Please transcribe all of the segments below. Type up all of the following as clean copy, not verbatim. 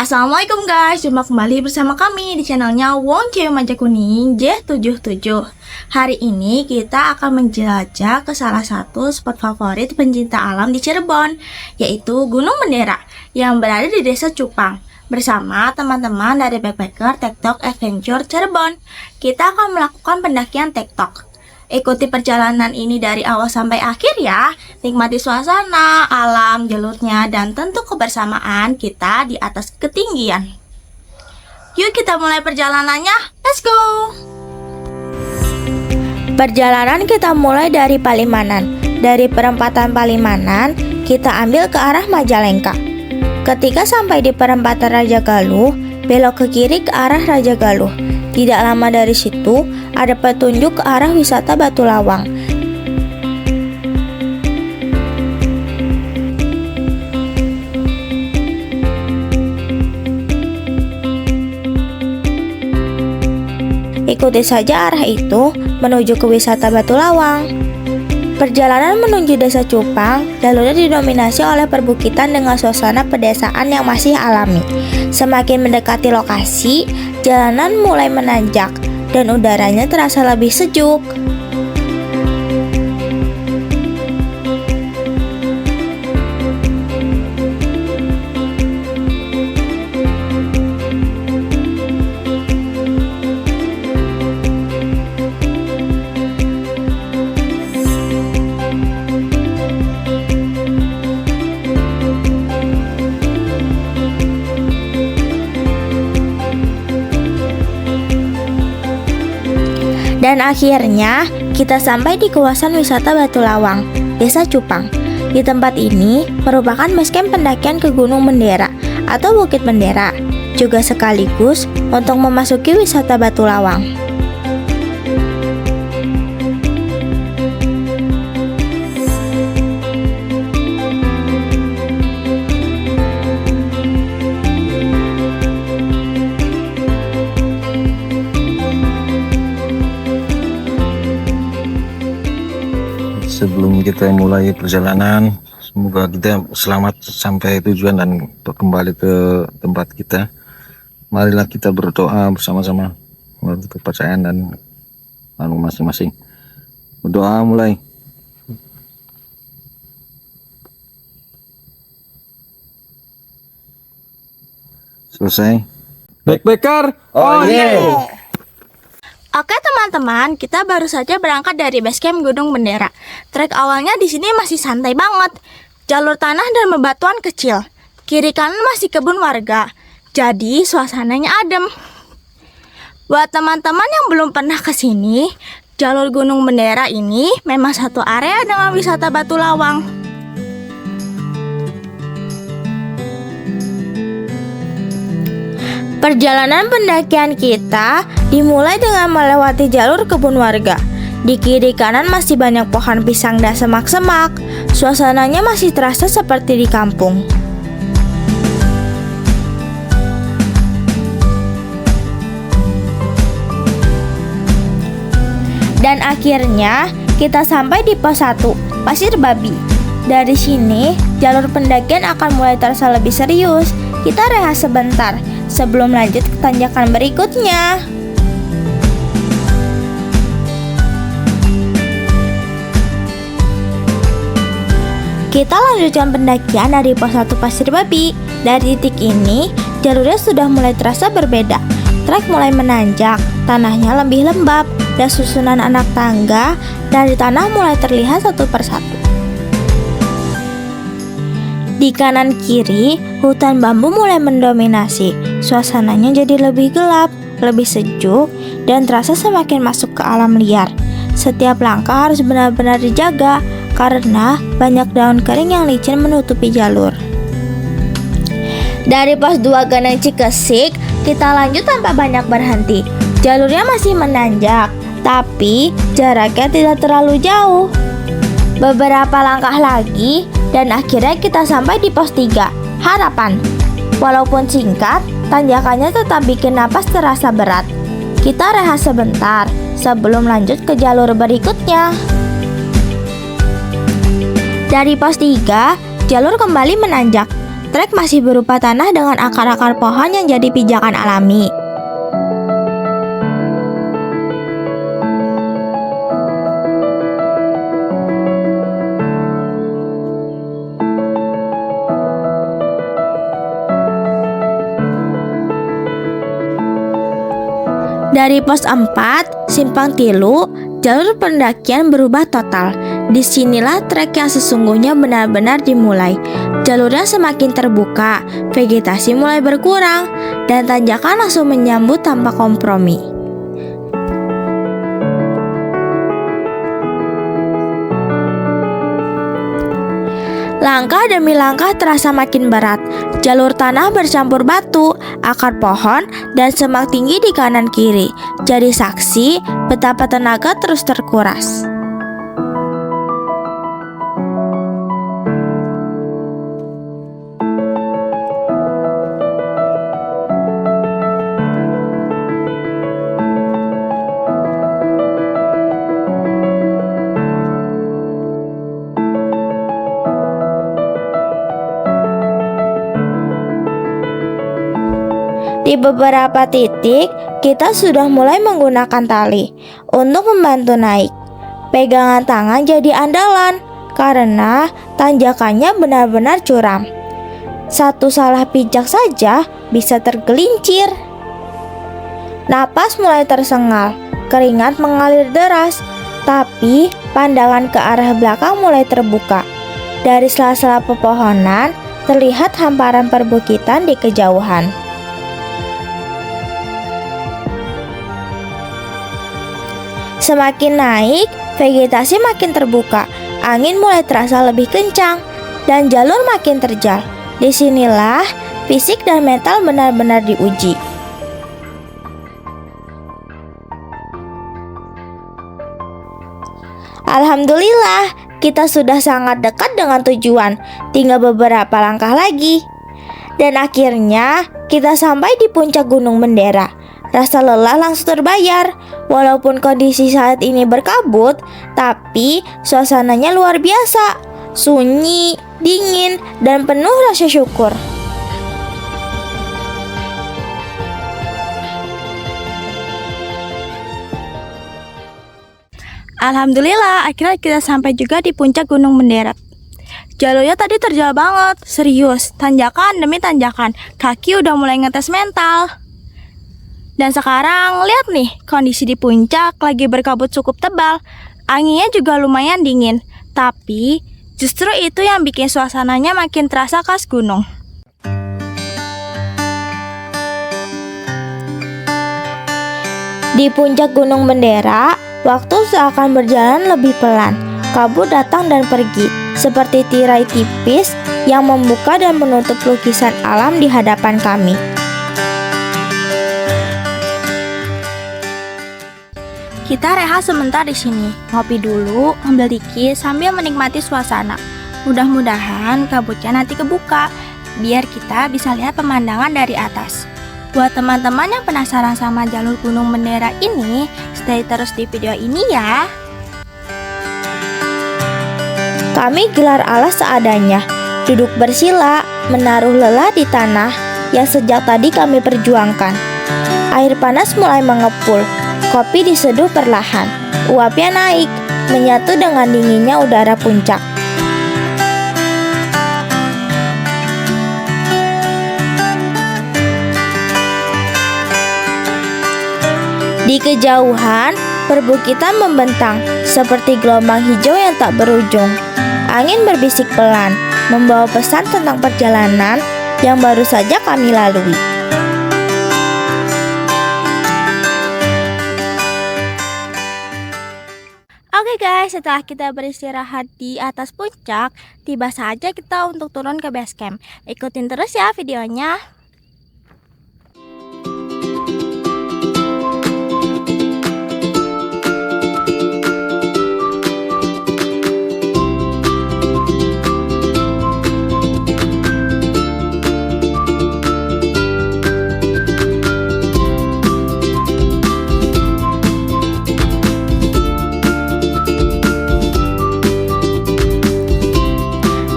Assalamualaikum guys, jumpa kembali bersama kami di channelnya Wong Cewek Manja Kuning J77. Hari ini kita akan menjelajah ke salah satu spot favorit pencinta alam di Cirebon, yaitu Gunung Bendera yang berada di Desa Cupang. Bersama teman-teman dari Backpacker TikTok Adventure Cirebon, kita akan melakukan pendakian TikTok. Ikuti perjalanan ini dari awal sampai akhir ya. Nikmati suasana, alam, jalurnya, dan tentu kebersamaan kita di atas ketinggian. Yuk kita mulai perjalanannya, let's go! Perjalanan kita mulai dari Palimanan. Dari perempatan Palimanan, kita ambil ke arah Majalengka. Ketika sampai di perempatan Raja Galuh, belok ke kiri ke arah Raja Galuh. Tidak lama dari situ, ada petunjuk ke arah wisata Batu Lawang. Ikuti saja arah itu menuju ke wisata Batu Lawang. Perjalanan menuju Desa Cupang, jalurnya didominasi oleh perbukitan dengan suasana pedesaan yang masih alami. Semakin mendekati lokasi, jalanan mulai menanjak dan udaranya terasa lebih sejuk. Dan akhirnya kita sampai di kawasan wisata Batu Lawang, Desa Cupang. Di tempat ini merupakan basecamp pendakian ke Gunung Bendera atau Bukit Bendera, juga sekaligus untuk memasuki wisata Batu Lawang. Sebelum kita mulai perjalanan, semoga kita selamat sampai tujuan dan kembali ke tempat kita. Marilah kita berdoa bersama-sama menurut kepercayaan dan masing-masing. Berdoa mulai. Selesai. Backpacker, oh yeah. Oke teman-teman, kita baru saja berangkat dari basecamp Gunung Bendera. Trek awalnya di sini masih santai banget. Jalur tanah dan bebatuan kecil. Kiri kanan masih kebun warga. Jadi suasananya adem. Buat teman-teman yang belum pernah ke sini, jalur Gunung Bendera ini memang satu area dengan wisata Batu Lawang. Perjalanan pendakian kita dimulai dengan melewati jalur kebun warga. Di kiri kanan masih banyak pohon pisang dan semak-semak. Suasananya masih terasa seperti di kampung. Dan akhirnya kita sampai di pos 1, Pasir Babi. Dari sini, jalur pendakian akan mulai terasa lebih serius. Kita rehat sebentar sebelum lanjut ke tanjakan berikutnya. Kita lanjutkan pendakian dari pos 1 Pasir Babi. Dari titik ini, jalurnya sudah mulai terasa berbeda. Trek mulai menanjak, tanahnya lebih lembab, dan susunan anak tangga dari tanah mulai terlihat satu persatu. Di kanan kiri, hutan bambu mulai mendominasi. Suasananya jadi lebih gelap, lebih sejuk, dan terasa semakin masuk ke alam liar. Setiap langkah harus benar-benar dijaga, karena banyak daun kering yang licin menutupi jalur. Dari pos 2 Ganang Cikesik, kita lanjut tanpa banyak berhenti. Jalurnya masih menanjak, tapi jaraknya tidak terlalu jauh. Beberapa langkah lagi, dan akhirnya kita sampai di pos 3, Harapan. Walaupun singkat, tanjakannya tetap bikin napas terasa berat. Kita rehat sebentar sebelum lanjut ke jalur berikutnya. Dari pos 3, jalur kembali menanjak. trek masih berupa tanah dengan akar-akar pohon yang jadi pijakan alami. Dari pos 4, Simpang Tilu, jalur pendakian berubah total. Disinilah trek yang sesungguhnya benar-benar dimulai. Jalurnya semakin terbuka, vegetasi mulai berkurang, dan tanjakan langsung menyambut tanpa kompromi. Langkah demi langkah terasa makin berat. Jalur tanah bercampur batu, akar pohon, dan semak tinggi di kanan kiri. Jadi saksi betapa tenaga terus terkuras. Di beberapa titik, kita sudah mulai menggunakan tali untuk membantu naik. Pegangan tangan jadi andalan karena tanjakannya benar-benar curam. Satu salah pijak saja bisa tergelincir. Napas mulai tersengal, keringat mengalir deras, tapi pandangan ke arah belakang mulai terbuka. Dari sela-sela pepohonan, terlihat hamparan perbukitan di kejauhan. Semakin naik, vegetasi makin terbuka, angin mulai terasa lebih kencang, dan jalur makin terjal. Disinilah fisik dan mental benar-benar diuji. Alhamdulillah, kita sudah sangat dekat dengan tujuan, tinggal beberapa langkah lagi. Dan akhirnya, kita sampai di puncak Gunung Bendera. Rasa lelah langsung terbayar. Walaupun kondisi saat ini berkabut, tapi suasananya luar biasa. Sunyi, dingin, dan penuh rasa syukur. Alhamdulillah, akhirnya kita sampai juga di puncak Gunung Bendera. Jalurnya tadi terjal banget, serius, tanjakan demi tanjakan. Kaki udah mulai ngetes mental. Dan sekarang lihat nih, kondisi di puncak lagi berkabut cukup tebal. Anginnya juga lumayan dingin, tapi justru itu yang bikin suasananya makin terasa khas gunung. Di puncak Gunung Bendera, waktu seakan berjalan lebih pelan. Kabut datang dan pergi, seperti tirai tipis yang membuka dan menutup lukisan alam di hadapan kami. Kita rehat sebentar di sini, ngopi dulu, ambil dikit sambil menikmati suasana. Mudah-mudahan kabutnya nanti kebuka, biar kita bisa lihat pemandangan dari atas. Buat teman-teman yang penasaran sama jalur Gunung Bendera ini, stay terus di video ini ya. Kami gelar alas seadanya, duduk bersila, menaruh lelah di tanah yang sejak tadi kami perjuangkan. Air panas mulai mengepul. Kopi diseduh perlahan, uapnya naik, menyatu dengan dinginnya udara puncak. Di kejauhan, perbukitan membentang, seperti gelombang hijau yang tak berujung. Angin berbisik pelan, membawa pesan tentang perjalanan yang baru saja kami lalui. Oke guys, setelah kita beristirahat di atas puncak, tiba saja kita untuk turun ke base camp. Ikutin terus ya videonya.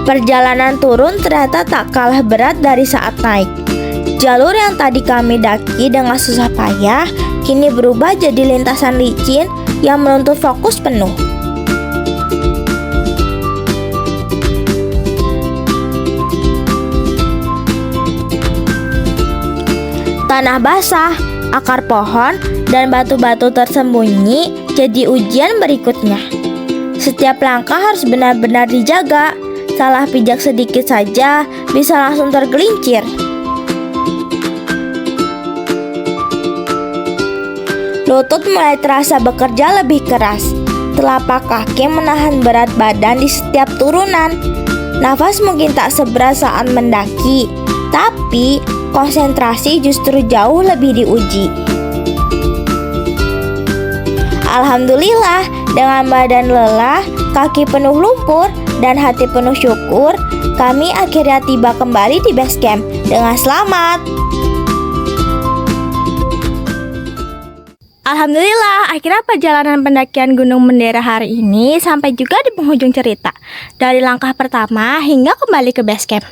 Perjalanan turun ternyata tak kalah berat dari saat naik. Jalur yang tadi kami daki dengan susah payah kini berubah jadi lintasan licin yang menuntut fokus penuh. Tanah basah, akar pohon, dan batu-batu tersembunyi jadi ujian berikutnya. Setiap langkah harus benar-benar dijaga. Salah pijak sedikit saja bisa langsung tergelincir. Lutut mulai terasa bekerja lebih keras. Telapak kaki menahan berat badan di setiap turunan. Nafas mungkin tak seberat saat mendaki, tapi konsentrasi justru jauh lebih diuji. Alhamdulillah, dengan badan lelah, kaki penuh lumpur, dan hati penuh syukur, kami akhirnya tiba kembali di base camp dengan selamat. Alhamdulillah, akhirnya perjalanan pendakian Gunung Bendera hari ini sampai juga di penghujung cerita. Dari langkah pertama hingga kembali ke base camp.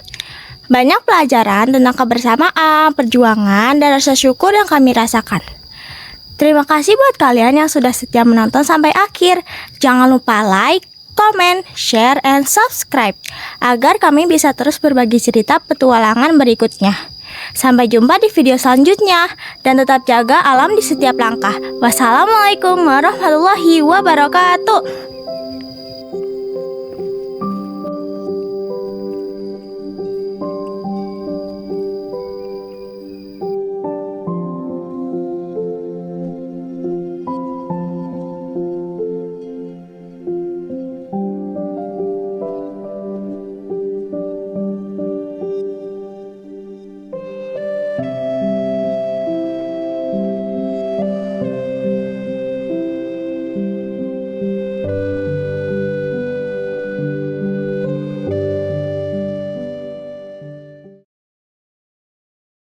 Banyak pelajaran tentang kebersamaan, perjuangan, dan rasa syukur yang kami rasakan. Terima kasih buat kalian yang sudah setia menonton sampai akhir. Jangan lupa like, comment, share, and subscribe agar kami bisa terus berbagi cerita petualangan berikutnya. Sampai jumpa di video selanjutnya dan tetap jaga alam di setiap langkah. Wassalamualaikum warahmatullahi wabarakatuh.